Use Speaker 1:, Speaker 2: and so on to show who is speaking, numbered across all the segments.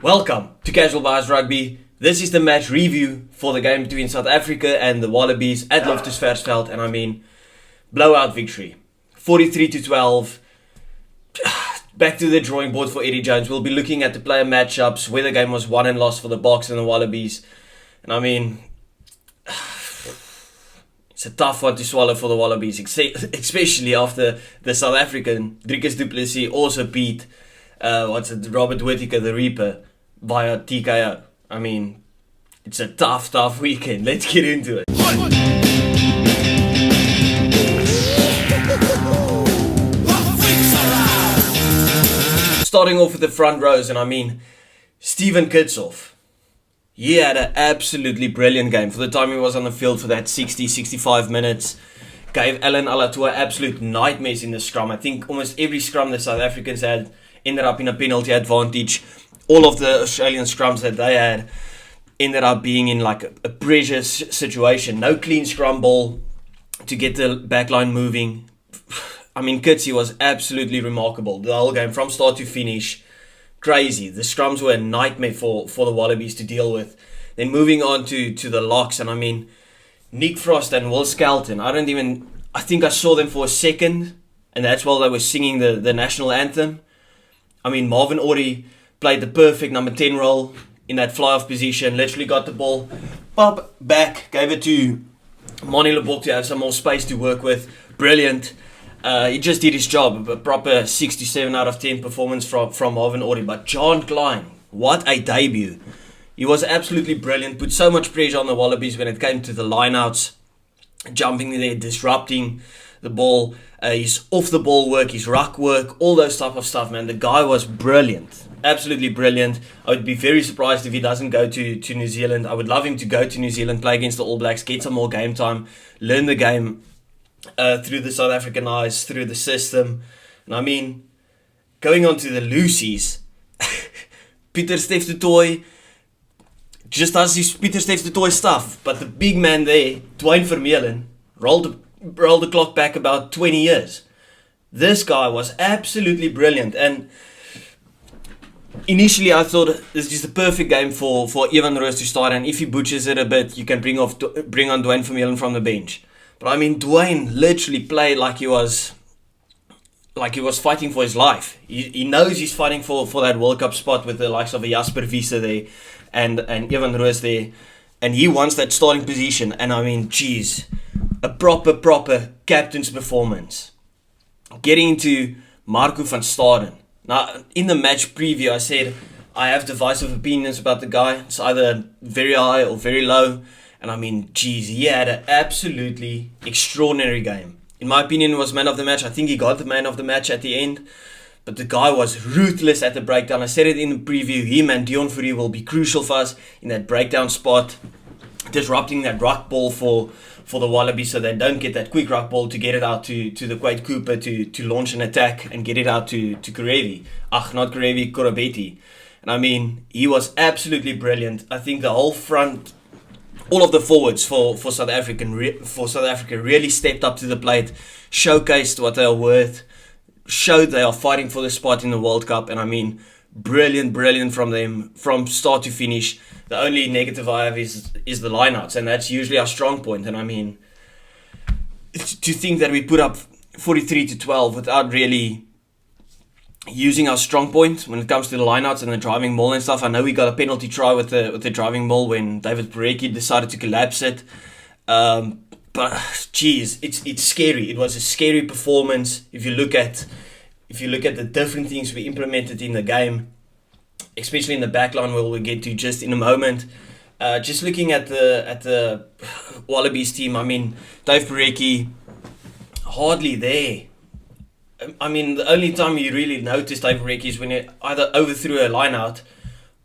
Speaker 1: Welcome to Casual Bias Rugby. This is the match review for the game between South Africa and the Wallabies at Loftus-Versfeld, and blowout victory. 43-12. Back to the drawing board for Eddie Jones. We'll be looking at the player matchups, where the game was won and lost for the Boks and the Wallabies. And it's a tough one to swallow for the Wallabies, especially after the South African Driekus du Plessis also beat Robert Whittaker, the Reaper, via TKO. It's a tough weekend. Let's get into it. Starting off with the front rows, and Steven Kitshoff. He had an absolutely brilliant game for the time he was on the field for that 60-65 minutes. Gave Alan Alatua absolute nightmares in the scrum. I think almost every scrum the South Africans had ended up in a penalty advantage. All of the Australian scrums that they had ended up being in like a pressure situation. No clean scrum ball to get the backline moving. Kitsy was absolutely remarkable. The whole game from start to finish. Crazy. The scrums were a nightmare for the Wallabies to deal with. Then moving on to the locks, and Nick Frost and Will Skelton. I think I saw them for a second, and that's while they were singing the national anthem. Marvin Orie played the perfect number 10 role in that fly-off position. Literally got the ball, pop, back, gave it to Moni Lebok to have some more space to work with. Brilliant. He just did his job. A proper 67 out of 10 performance from Marvin Orie. But John Klein, what a debut. He was absolutely brilliant. Put so much pressure on the Wallabies when it came to the lineouts. Jumping there, disrupting the ball. His off-the-ball work, his ruck work, all those type of stuff, man. The guy was brilliant. Absolutely brilliant. I would be very surprised if he doesn't go to New Zealand. I would love him to go to New Zealand, play against the All Blacks, get some more game time, learn the game through the South African eyes, through the system. And going on to the Lucies, Pieter Steph du Toit just does his Pieter Steph du Toit stuff. But the big man there, Dwayne Vermeulen, rolled the clock back about 20 years. This guy was absolutely brilliant. And initially I thought this is the perfect game for Evan Roos to start. And if he butchers it a bit, you can bring on Dwayne Vermeulen from the bench. But Dwayne literally played like he was fighting for his life. He knows he's fighting for that World Cup spot with the likes of a Jasper Wiese there and Evan Roos there. And he wants that starting position. And a proper captain's performance. Getting into Marco van Staden. Now, in the match preview, I said I have divisive opinions about the guy. It's either very high or very low. And he had an absolutely extraordinary game. In my opinion, he was man of the match. I think he got the man of the match at the end. But the guy was ruthless at the breakdown. I said it in the preview. Him and Dion Fourie will be crucial for us in that breakdown spot. Disrupting that ruck ball for the Wallabies so they don't get that quick ruck ball to get it out to the Quade Cooper to launch an attack and get it out to Kurevi. Not Kurevi, Korobeti. And he was absolutely brilliant. I think the whole front, all of the forwards for South Africa really stepped up to the plate, showcased what they are worth, showed they are fighting for the spot in the World Cup. And brilliant from them from start to finish. The only negative I have is the lineouts, and that's usually our strong point. And to think that we put up 43-12 without really using our strong point when it comes to the lineouts and the driving maul and stuff. I know we got a penalty try with the driving maul when David Parecki decided to collapse it. But it's scary. It was a scary performance. If you look at the different things we implemented in the game, especially in the backline, where we'll get to just in a moment. Just looking at the Wallabies team, Dave Parecki hardly there. The only time you really noticed Dave Parecki is when he either overthrew a line out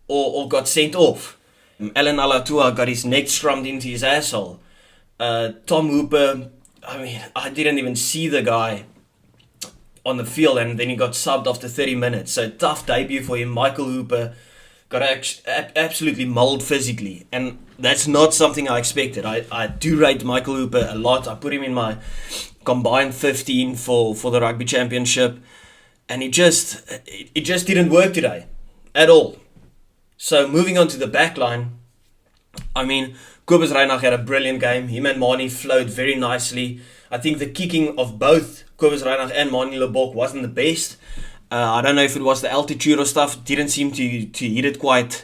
Speaker 1: or got sent off. Alan Alatua got his neck scrummed into his asshole. Tom Hooper, I didn't even see the guy on the field, and then he got subbed after 30 minutes. So tough debut for him. Michael Hooper got absolutely mauled physically, and that's not something I expected. I do rate Michael Hooper a lot. I put him in my combined 15 for the rugby championship, and it just didn't work today at all. So moving on to the back line, I mean, Kobus Reinach had a brilliant game. Him and Mani flowed very nicely. I think the kicking of both Kobus Reinach and Mani Lebok wasn't the best. I don't know if it was the altitude or stuff. Didn't seem to hit it quite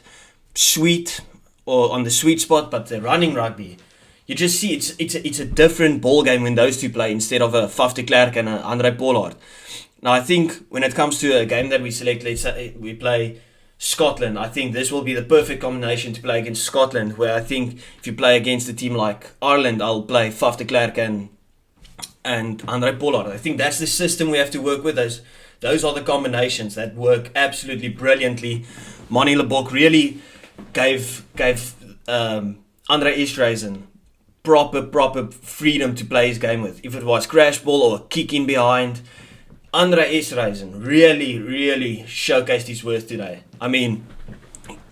Speaker 1: sweet or on the sweet spot. But the running rugby, you just see it's a different ball game when those two play instead of a Faf de Klerk and a Andre Pollard. Now I think when it comes to a game that we select, let's say we play Scotland, I think this will be the perfect combination to play against Scotland, where I think if you play against a team like Ireland, I'll play Faf de Klerk and Andre Pollard. I think that's the system we have to work with. Those are the combinations that work absolutely brilliantly. Mani Lebok really gave Andre Easthuizen proper freedom to play his game with. If it was crash ball or kick in behind, Andre Easthuizen really showcased his worth today. I mean,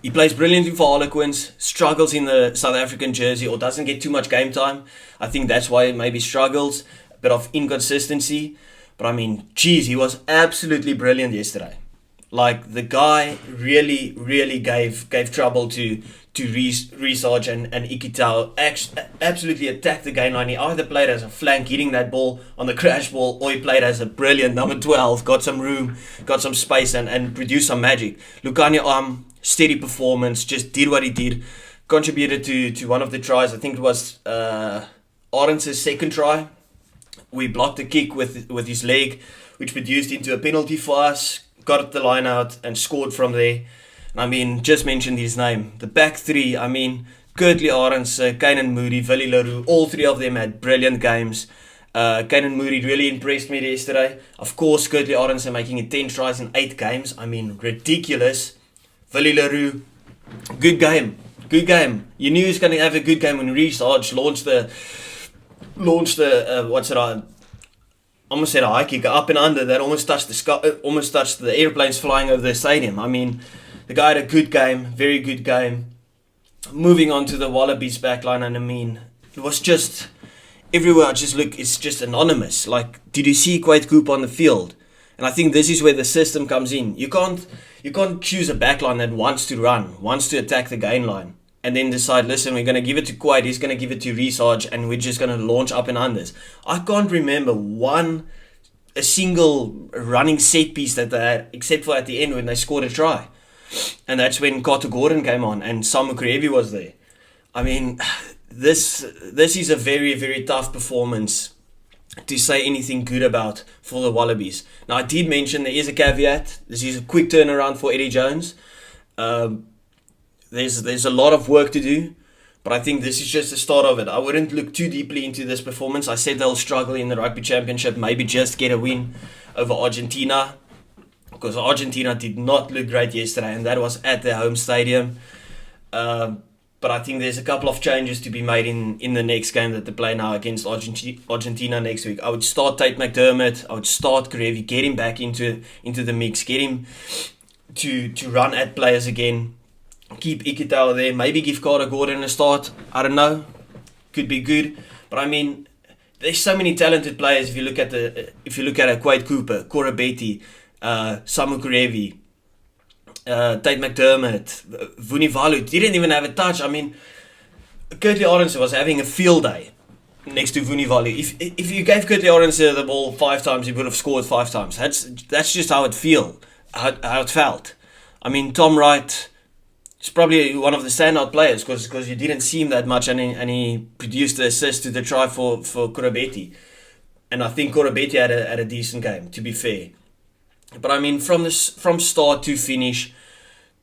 Speaker 1: he plays brilliantly for Harlequins, struggles in the South African jersey or doesn't get too much game time. I think that's why he maybe struggles, a bit of inconsistency. But I mean, geez, he was absolutely brilliant yesterday. Like, the guy really gave trouble to Research and Ikitau. Absolutely attacked the game line. He either played as a flank, hitting that ball on the crash ball, or he played as a brilliant number 12, got some room, got some space, and produced some magic. Lukanya steady performance, just did what he did, contributed to one of the tries. I think it was Arendt's second try. We blocked the kick with his leg, which produced into a penalty for us, got the line out and scored from there. I mean, just mentioned his name. The back three, I mean, Kurtley Arendts, Kainan Moody, Willie Leroux, all three of them had brilliant games. Kainan Moody really impressed me yesterday. Of course, Kurtley Arendts making it 10 tries in 8 games. I mean, ridiculous. Willie Leroux, good game. You knew he was going to have a good game when Reece Hodge launched the almost said a high kick up and under that almost touched the airplanes flying over the stadium. I mean, the guy had a good game, very good game. Moving on to the Wallabies backline, and I mean, it was just everywhere I just look, it's just anonymous. Like, did you see Quade Coop on the field? And I think this is where the system comes in. You can't choose a backline that wants to run, wants to attack the gain line, and then decide, listen, we're going to give it to Quade, he's going to give it to Research, and we're just going to launch up and unders. I can't remember a single running set piece that they had, except for at the end when they scored a try. And that's when Carter Gordon came on and Samu Kurevi was there. I mean, this is a very tough performance to say anything good about for the Wallabies. Now, I did mention there is a caveat. This is a quick turnaround for Eddie Jones. There's a lot of work to do, but I think this is just the start of it. I wouldn't look too deeply into this performance. I said they'll struggle in the Rugby Championship, maybe just get a win over Argentina, because Argentina did not look great yesterday, and that was at their home stadium. But I think there's a couple of changes to be made in the next game that they play now against Argentina next week. I would start Tate McDermott. I would start Kurevi, get him back into the mix, get him to run at players again. Keep Ikitau there. Maybe give Carter Gordon a start. I don't know. Could be good. But I mean, there's so many talented players. If you look at a Quade Cooper, Cora Betty, Samu Kurevi, Tate McDermott, Vunivalu didn't even have a touch. I mean, Kurtley Arendts was having a field day next to Vunivalu. If you gave Kurtley Arendts the ball 5 times, he would have scored 5 times. That's just how it felt. I mean, Tom Wright is probably one of the standout players because you didn't see him that much, and he produced the assist to the try for Korobeti. And I think Korobeti had a decent game, to be fair. But I mean, from start to finish,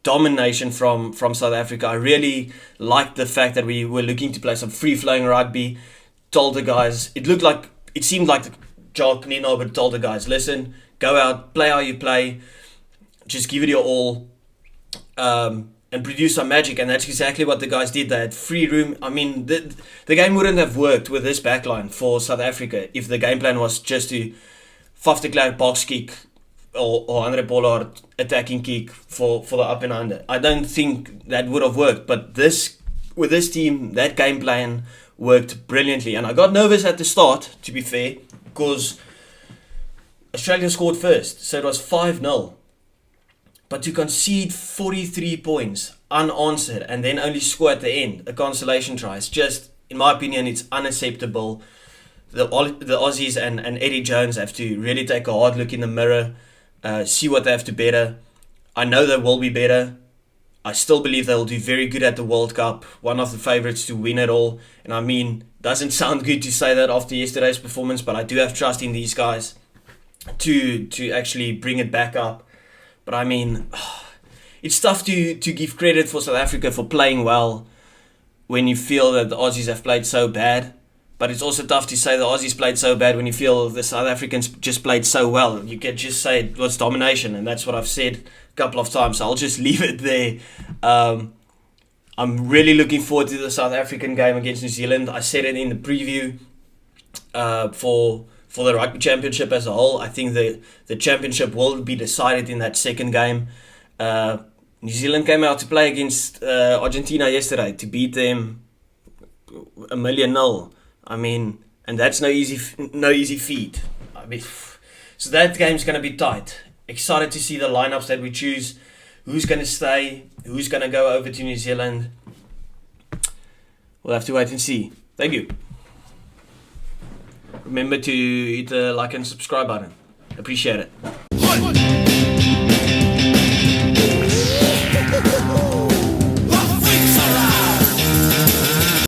Speaker 1: domination from South Africa. I really liked the fact that we were looking to play some free-flowing rugby. Told the guys, it seemed like Joel Knino, but told the guys, listen, go out, play how you play, just give it your all, and produce some magic. And that's exactly what the guys did. They had free room. I mean, the game wouldn't have worked with this backline for South Africa if the game plan was just to Faf de Klerk box kick or Andre Pollard attacking kick for the up and under. I don't think that would have worked. But with this team, that game plan worked brilliantly. And I got nervous at the start, to be fair, because Australia scored first. So it was 5-0. But to concede 43 points unanswered and then only score at the end, a consolation try, is just, in my opinion, it's unacceptable. The Aussies and Eddie Jones have to really take a hard look in the mirror, see what they have to better. I know they will be better. I still believe they'll do very good at the World Cup, one of the favourites to win it all. And I mean, doesn't sound good to say that after yesterday's performance, but I do have trust in these guys to actually bring it back up. But I mean, it's tough to give credit for South Africa for playing well when you feel that the Aussies have played so bad. But it's also tough to say the Aussies played so bad when you feel the South Africans just played so well. You can just say it was domination, and that's what I've said a couple of times. So I'll just leave it there. I'm really looking forward to the South African game against New Zealand. I said it in the preview for the Rugby Championship as a whole. I think the championship will be decided in that second game. New Zealand came out to play against Argentina yesterday to beat them 1-0. I mean, and that's no easy feat. I mean, so that game's going to be tight. Excited to see the lineups that we choose. Who's going to stay? Who's going to go over to New Zealand? We'll have to wait and see. Thank you. Remember to hit the like and subscribe button. Appreciate it.